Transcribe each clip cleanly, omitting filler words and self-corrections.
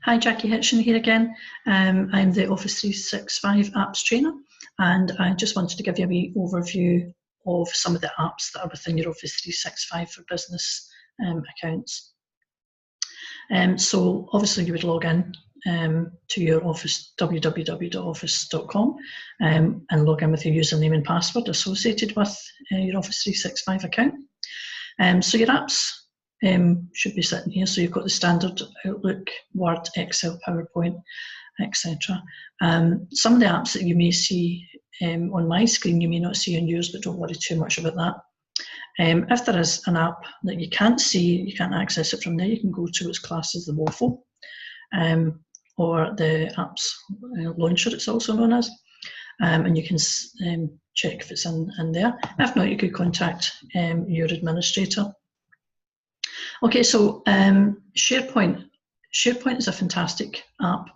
Hi, Jackie Hitchin here again. I'm the Office 365 apps trainer, and I just wanted to give you a wee overview of some of the apps that are within your Office 365 for business accounts. So obviously you would log in to your Office, www.office.com, and log in with your username and password associated with your Office 365 account. So your apps should be sitting here. So you've got the standard Outlook, Word, Excel, PowerPoint, etc. Some of the apps that you may see on my screen, you may not see on yours, but don't worry too much about that. If there is an app that you can't see, you can't access it from there, you can go to what's classed as the waffle, or the apps launcher, it's also known as, and you can check if it's in there. If not, you could contact your administrator. Okay, so SharePoint. SharePoint is a fantastic app.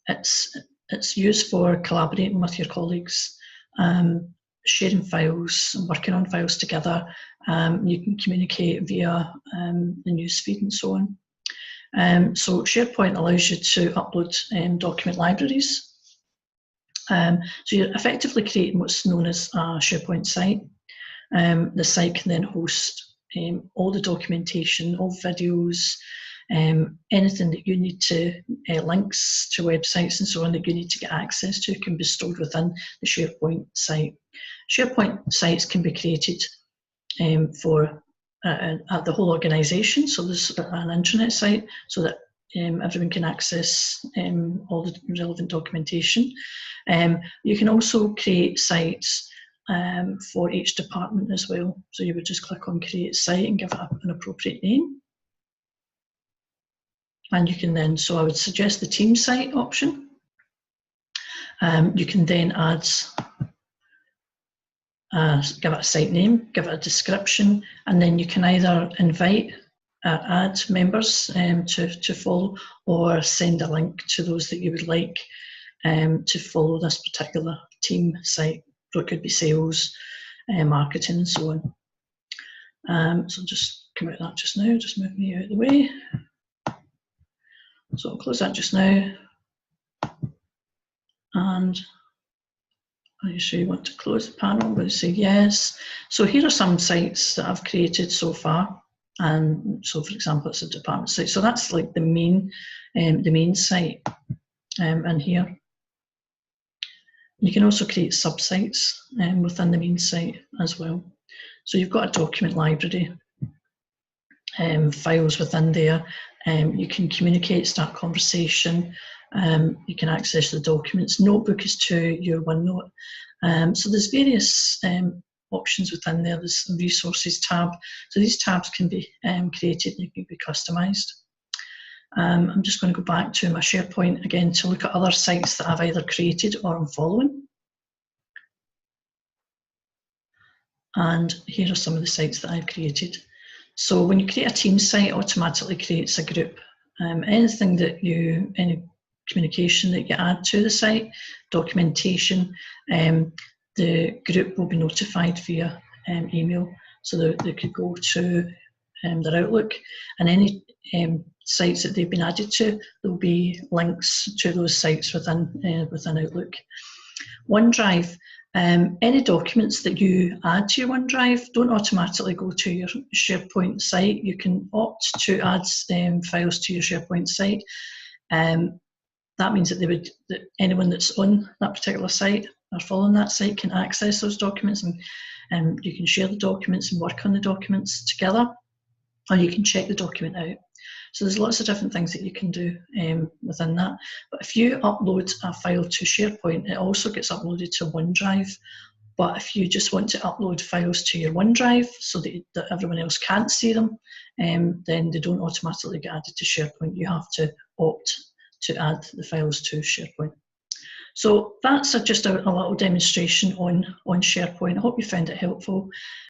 It's used for collaborating with your colleagues, sharing files, working on files together. You can communicate via the newsfeed and so on. So SharePoint allows you to upload document libraries. So you're effectively creating what's known as a SharePoint site. The site can then host all the documentation, all videos, anything that you need to, links to websites and so on that you need to get access to can be stored within the SharePoint site. SharePoint sites can be created for the whole organisation, so there's an intranet site so that everyone can access all the relevant documentation. You can also create sites for each department as well. So you would just click on create site and give it an appropriate name. And you can then, so I would suggest the team site option. You can then add, give it a site name, give it a description, and then you can either invite, add members to follow, or send a link to those that you would like to follow this particular team site. So it could be sales, marketing, and so on. So I'll just come out of that just now, just move me out of the way. So I'll close that just now. And are you sure you want to close the panel? I'm going to say yes. So here are some sites that I've created so far. And so, for example, it's a department site. So that's like the main site in here. You can also create subsites within the main site as well. So you've got a document library, files within there. You can communicate, start conversation. You can access the documents. Notebook is to your OneNote. So there's various options within there. There's a resources tab. So these tabs can be created and can be customised. I'm just going to go back to my SharePoint again to look at other sites that I've either created or I'm following. And here are some of the sites that I've created. So when you create a team site, it automatically creates a group. Anything that any communication that you add to the site, documentation, the group will be notified via email. So they could go to their Outlook, and any sites that they've been added to, there'll be links to those sites within Outlook. OneDrive, any documents that you add to your OneDrive don't automatically go to your SharePoint site. You can opt to add files to your SharePoint site. That means that anyone that's on that particular site or following that site can access those documents, and you can share the documents and work on the documents together, or you can check the document out. So there's lots of different things that you can do within that. But if you upload a file to SharePoint, it also gets uploaded to OneDrive. But if you just want to upload files to your OneDrive so that everyone else can't see them, then they don't automatically get added to SharePoint. You have to opt to add the files to SharePoint. So that's just a little demonstration on SharePoint. I hope you found it helpful.